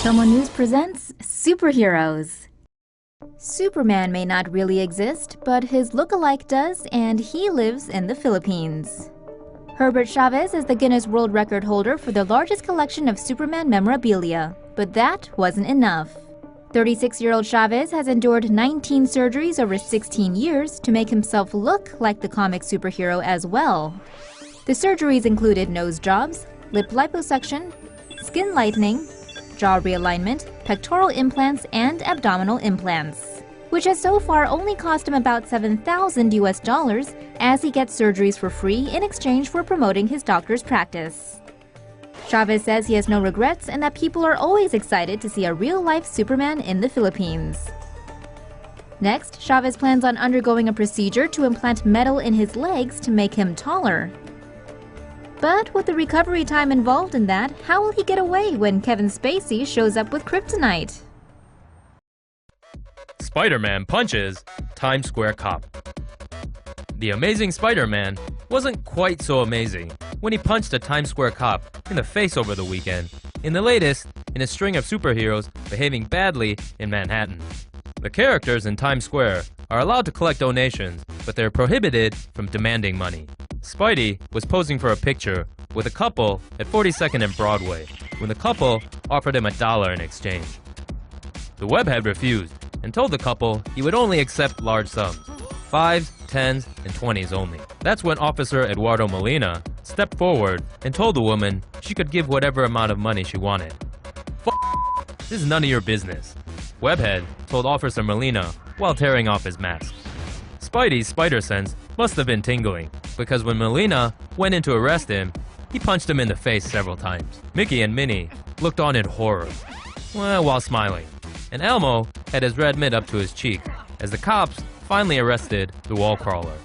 TomoNews presents Superheroes. Superman may not really exist, but his look-alike does, and he lives in the Philippines. Herbert Chavez is the Guinness World Record holder for the largest collection of Superman memorabilia, but that wasn't enough. 36-year-old Chavez has endured 19 surgeries over 16 years to make himself look like the comic superhero as well. The surgeries included nose jobs, lip liposuction, skin lightening, jaw realignment, pectoral implants, and abdominal implants, which has so far only cost him about $7,000 as he gets surgeries for free in exchange for promoting his doctor's practice. Chavez says he has no regrets and that people are always excited to see a real-life Superman in the Philippines. Next, Chavez plans on undergoing a procedure to implant metal in his legs to make him taller. But with the recovery time involved in that, how will he get away when Kevin Spacey shows up with kryptonite? Spider-Man punches Times Square cop. The Amazing Spider-Man wasn't quite so amazing when he punched a Times Square cop in the face over the weekend, in the latest in a string of superheroes behaving badly in Manhattan. The characters in Times Square are allowed to collect donations, but they're prohibited from demanding money. Spidey was posing for a picture with a couple at 42nd and Broadway when the couple offered him $1 in exchange. The webhead refused and told the couple he would only accept large sums, 5s, 10s, and 20s only. That's when Officer Eduardo Molina stepped forward and told the woman she could give whatever amount of money she wanted. This is none of your business, webhead told Officer Molina while tearing off his mask. Spidey's spider sense must have been tingling, because when Molina went in to arrest him, he punched him in the face several times. Mickey and Minnie looked on in horror, while smiling, and Elmo had his red mitt up to his cheek as the cops finally arrested the wall crawler.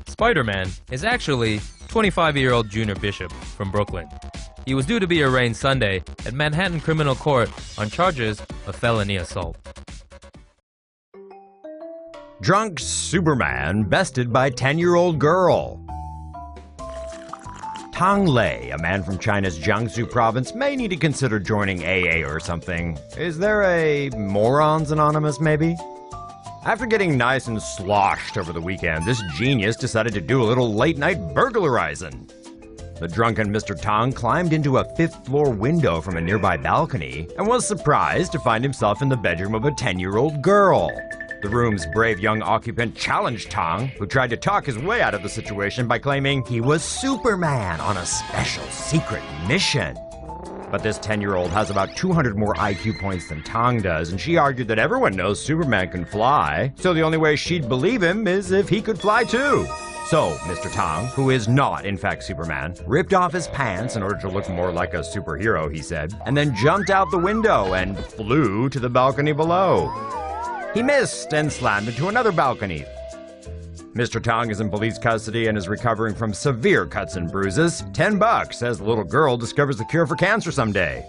Spider-Man is actually 25-year-old Junior Bishop from Brooklyn. He was due to be arraigned Sunday at Manhattan Criminal Court on charges of felony assault. Drunk Superman bested by 10-year-old girl. Tang Lei, a man from China's JiangSu province, may need to consider joining AA or something. Is there a Morons Anonymous, maybe? After getting nice and sloshed over the weekend, this genius decided to do a little late-night burglarizing. The drunken Mr. Tang climbed into a 5th-floor window from a nearby balcony and was surprised to find himself in the bedroom of a 10-year-old girl. The room's brave young occupant challenged Tang, who tried to talk his way out of the situation by claiming he was Superman on a special secret mission. But this 10-year-old has about 200 more IQ points than Tang does, and she argued that everyone knows Superman can fly, so the only way she'd believe him is if he could fly too. So, Mr. Tang, who is not in fact Superman, ripped off his pants in order to look more like a superhero, he said, and then jumped out the window and flew to the balcony below. He missed and slammed into another balcony. Mr. Tang is in police custody and is recovering from severe cuts and bruises. $10 as the little girl discovers the cure for cancer someday.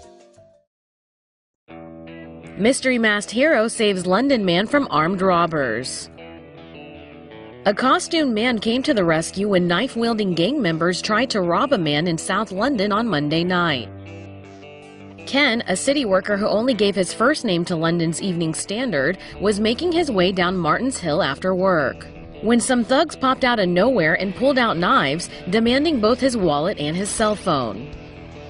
Mystery masked hero saves London man from armed robbers. A costumed man came to the rescue when knife-wielding gang members tried to rob a man in South London on Monday night. Ken, a city worker who only gave his first name to London's Evening Standard, was making his way down Martin's Hill after work, when some thugs popped out of nowhere and pulled out knives, demanding both his wallet and his cell phone.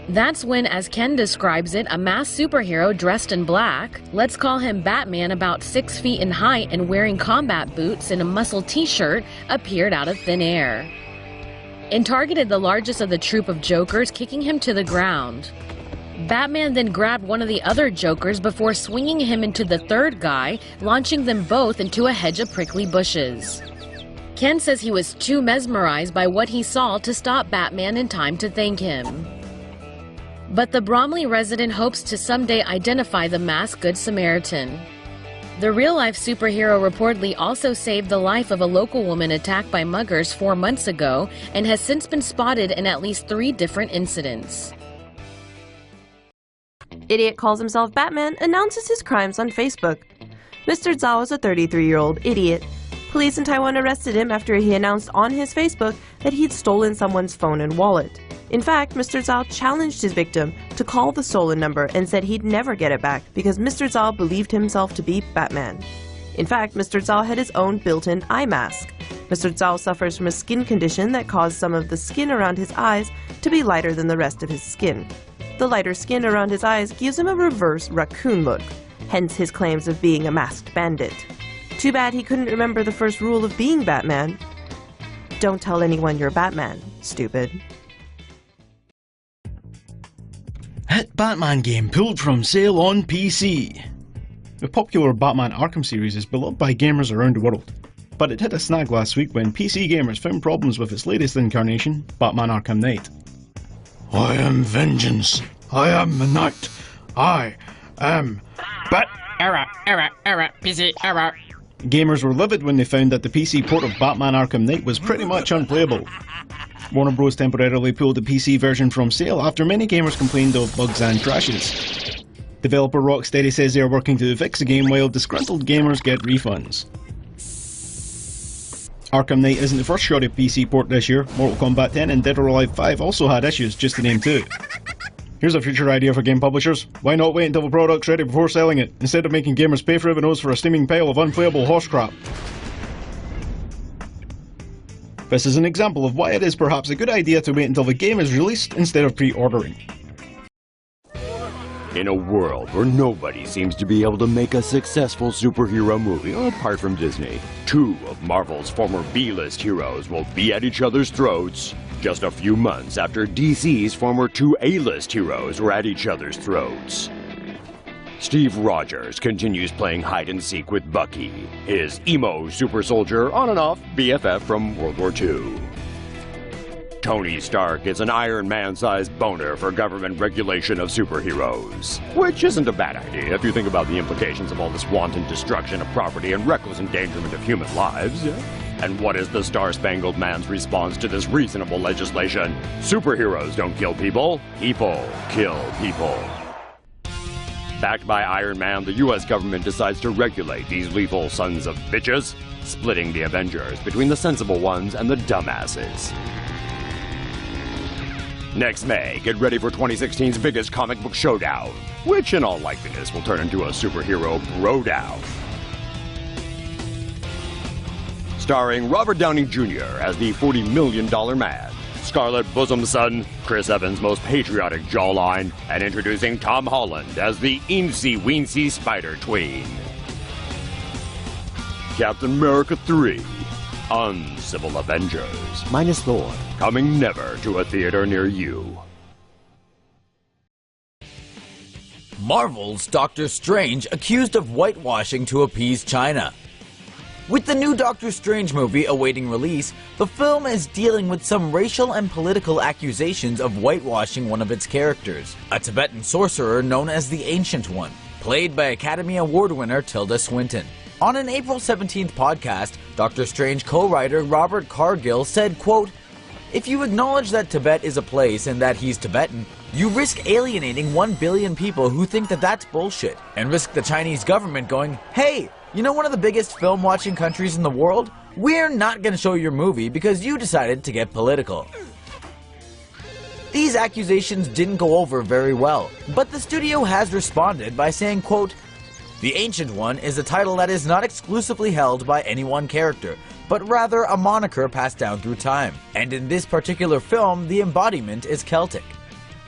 That's when, as Ken describes it, a masked superhero dressed in black, let's call him Batman, about 6 feet in height and wearing combat boots and a muscle t-shirt, appeared out of thin air and targeted the largest of the troop of jokers, kicking him to the ground. Batman then grabbed one of the other jokers before swinging him into the third guy, launching them both into a hedge of prickly bushes. Ken says he was too mesmerized by what he saw to stop Batman in time to thank him. But the Bromley resident hopes to someday identify the masked Good Samaritan. The real-life superhero reportedly also saved the life of a local woman attacked by muggers 4 months ago and has since been spotted in at least 3 different incidents. Idiot calls himself Batman, announces his crimes on Facebook. Mr. Zhao is a 33-year-old idiot. Police in Taiwan arrested him after he announced on his Facebook that he'd stolen someone's phone and wallet. In fact, Mr. Zhao challenged his victim to call the stolen number and said he'd never get it back because Mr. Zhao believed himself to be Batman. In fact, Mr. Zhao had his own built-in eye mask. Mr. Zhao suffers from a skin condition that caused some of the skin around his eyes to be lighter than the rest of his skin. The lighter skin around his eyes gives him a reverse raccoon look, hence his claims of being a masked bandit. Too bad he couldn't remember the first rule of being Batman. Don't tell anyone you're Batman, stupid. Hit Batman game pulled from sale on PC. The popular Batman Arkham series is beloved by gamers around the world, but it hit a snag last week when PC gamers found problems with its latest incarnation, Batman Arkham Knight. I am vengeance. I am the knight. I am Error, PC, error. Gamers were livid when they found that the PC port of Batman Arkham Knight was pretty much unplayable. Warner Bros. Temporarily pulled the PC version from sale after many gamers complained of bugs and crashes. Developer Rocksteady says they are working to fix the game while disgruntled gamers get refunds. Arkham Knight isn't the first shoddy PC port this year. Mortal Kombat 10 and Dead or Alive 5 also had issues, just to name two. Here's a future idea for game publishers. Why not wait until the product's ready before selling it, instead of making gamers pay for every for a steaming pile of unplayable horse crap? This is an example of why it is perhaps a good idea to wait until the game is released instead of pre-ordering. In a world where nobody seems to be able to make a successful superhero movie, apart from Disney, two of Marvel's former B-list heroes will be at each other's throats just a few months after DC's former two A-list heroes were at each other's throats. Steve Rogers continues playing hide-and-seek with Bucky, his emo super soldier on and off BFF from World War II. Tony Stark is an Iron Man-sized boner for government regulation of superheroes. Which isn't a bad idea if you think about the implications of all this wanton destruction of property and reckless endangerment of human lives. And what is the Star-Spangled Man's response to this reasonable legislation? Superheroes don't kill people, people kill people. Backed by Iron Man, the US government decides to regulate these lethal sons of bitches, splitting the Avengers between the sensible ones and the dumbasses. Next May, get ready for 2016's biggest comic book showdown, which in all likeliness will turn into a superhero bro-down. Starring Robert Downey Jr. as the $40 million man, Scarlet Bosom son, Chris Evans' most patriotic jawline, and introducing Tom Holland as the eensy-weensy spider tween. Captain America 3, Uncivil Avengers, minus Thor, coming never to a theater near you. Marvel's Doctor Strange accused of whitewashing to appease China. With the new Doctor Strange movie awaiting release, the film is dealing with some racial and political accusations of whitewashing one of its characters, a Tibetan sorcerer known as the Ancient One, played by Academy Award winner Tilda Swinton. On an April 17th podcast, Doctor Strange co-writer Robert Cargill said, quote, "If you acknowledge that Tibet is a place and that he's Tibetan, you risk alienating 1 billion people who think that that's bullshit, and risk the Chinese government going, hey, you know one of the biggest film-watching countries in the world? We're not going to show your movie because you decided to get political." These accusations didn't go over very well, but the studio has responded by saying, quote, "The Ancient One is a title that is not exclusively held by any one character, but rather a moniker passed down through time, and in this particular film, the embodiment is Celtic."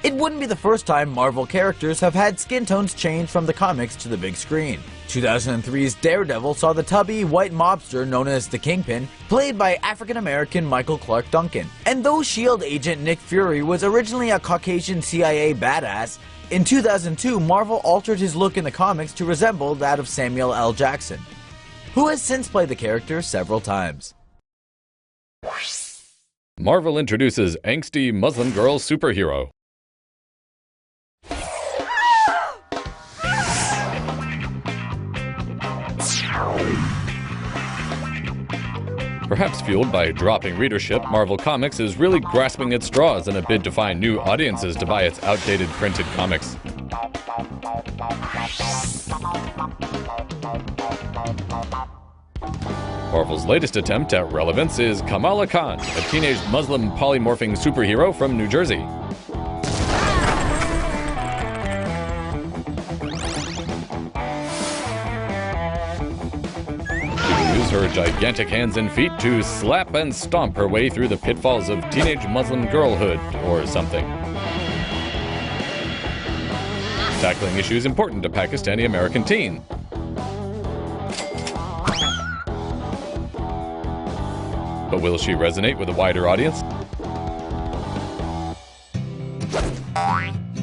It wouldn't be the first time Marvel characters have had skin tones change from the comics to the big screen. 2003's Daredevil saw the tubby, white mobster known as the Kingpin, played by African-American Michael Clark Duncan. And though S.H.I.E.L.D. agent Nick Fury was originally a Caucasian CIA badass, in 2002 Marvel altered his look in the comics to resemble that of Samuel L. Jackson, who has since played the character several times. Marvel introduces angsty Muslim girl superhero. Perhaps fueled by dropping readership, Marvel Comics is really grasping at straws in a bid to find new audiences to buy its outdated printed comics. Marvel's latest attempt at relevance is Kamala Khan, a teenage Muslim polymorphing superhero from New Jersey. Use her gigantic hands and feet to slap and stomp her way through the pitfalls of teenage Muslim girlhood, or something. Tackling issues important to Pakistani-American teen. But will she resonate with a wider audience?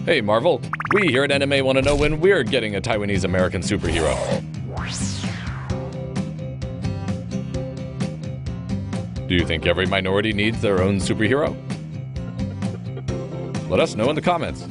Hey Marvel, we here at Anime want to know when we're getting a Taiwanese-American superhero. Do you think every minority needs their own superhero? Let us know in the comments.